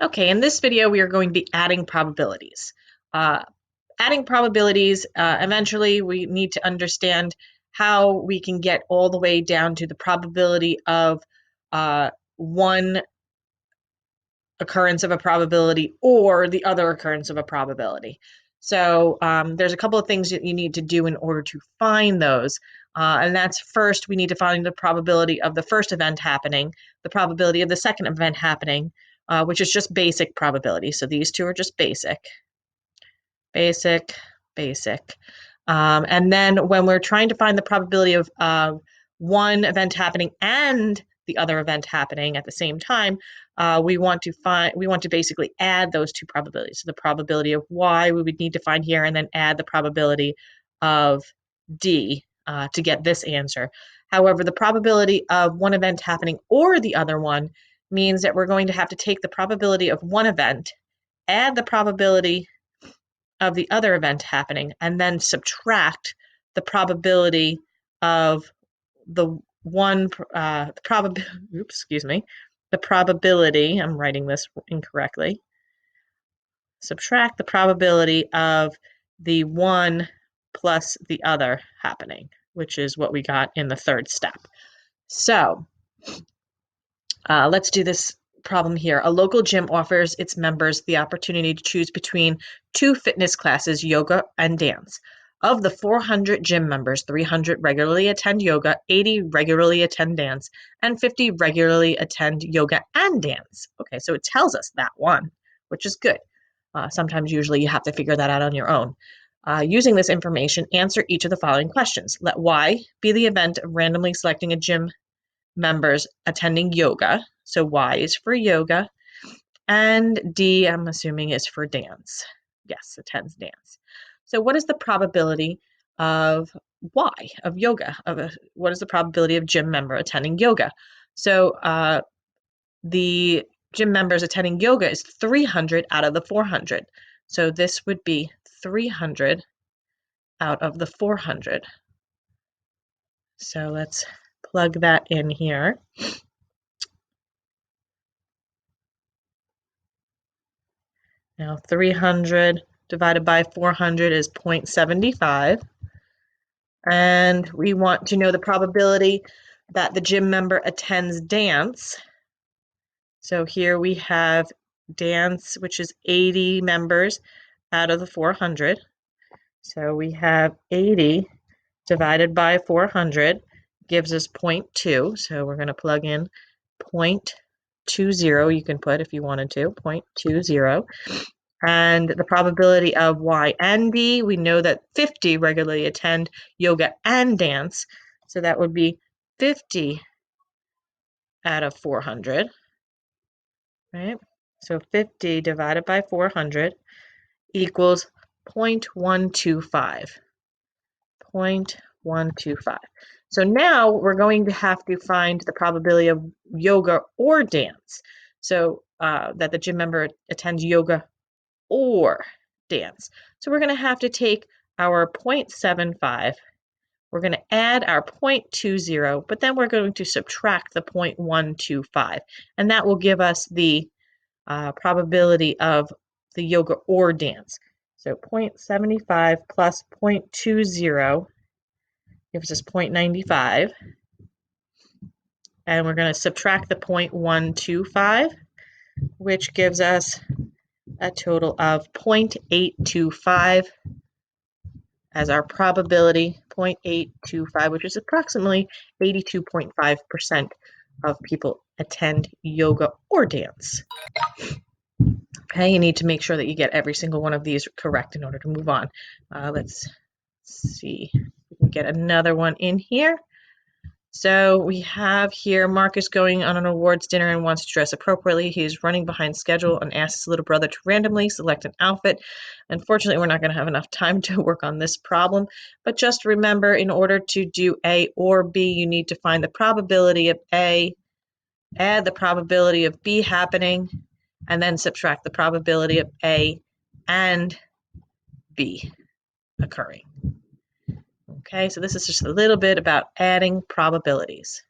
Okay, in this video, we are going to be adding probabilities. Adding probabilities, eventually we need to understand how we can get all the way down to the probability of one occurrence of a probability or the other occurrence of a probability. So there's a couple of things that you need to do in order to find those. And that's first, we need to find the probability of the first event happening, the probability of the second event happening, which is just basic probability. So these two are just basic, basic, basic. And then when we're trying to find the probability of one event happening and the other event happening at the same time, we want to basically add those two probabilities. So the probability of Y we would need to find here, and then add the probability of D to get this answer. However, the probability of one event happening or the other one means that we're going to have to take the probability of one event, add the probability of the other event happening, and then subtract the probability of the one the probability, I'm writing this incorrectly, subtract the probability of the one plus the other happening, which is what we got in the third step. So let's do this problem here. A local gym offers its members the opportunity to choose between two fitness classes, yoga and dance. Of the 400 gym members, 300 regularly attend yoga, 80 regularly attend dance, and 50 regularly attend yoga and dance. Okay, so it tells us that one, which is good. Usually you have to figure that out on your own. Using this information, answer each of the following questions. Let Y be the event of randomly selecting a gym members attending yoga. So Y is for yoga, and D, I'm assuming, is for dance. Yes, attends dance. So what is the probability of Y, of yoga? What is the probability of gym member attending yoga? So the gym members attending yoga is 300 out of the 400. So this would be 300 out of the 400. So let's plug that in here. Now 300 divided by 400 is 0.75. And we want to know the probability that the gym member attends dance. So here we have dance, which is 80 members out of the 400. So we have 80 divided by 400 gives us 0.2. So we're going to plug in 0.20. You can put if you wanted to, 0.20. And the probability of Y and D, we know that 50 regularly attend yoga and dance. So that would be 50 out of 400, right? So 50 divided by 400 equals 0.125. 0.125. So now we're going to have to find the probability of yoga or dance. So that the gym member attends yoga or dance. So we're going to have to take our 0.75, we're going to add our 0.20, but then we're going to subtract the 0.125, and that will give us the probability of the yoga or dance. So 0.75 plus 0.20 gives us 0.95, and we're going to subtract the 0.125, which gives us a total of 0.825 as our probability, 0.825, which is approximately 82.5% of people attend yoga or dance. Okay, you need to make sure that you get every single one of these correct in order to move on. Let's see, we can get another one in here. So we have here Marcus going on an awards dinner and wants to dress appropriately. He's running behind schedule and asks his little brother to randomly select an outfit. Unfortunately, we're not going to have enough time to work on this problem, but just remember, in order to do A or B, you need to find the probability of A, add the probability of B happening, and then subtract the probability of A and B occurring. Okay, so this is just a little bit about adding probabilities.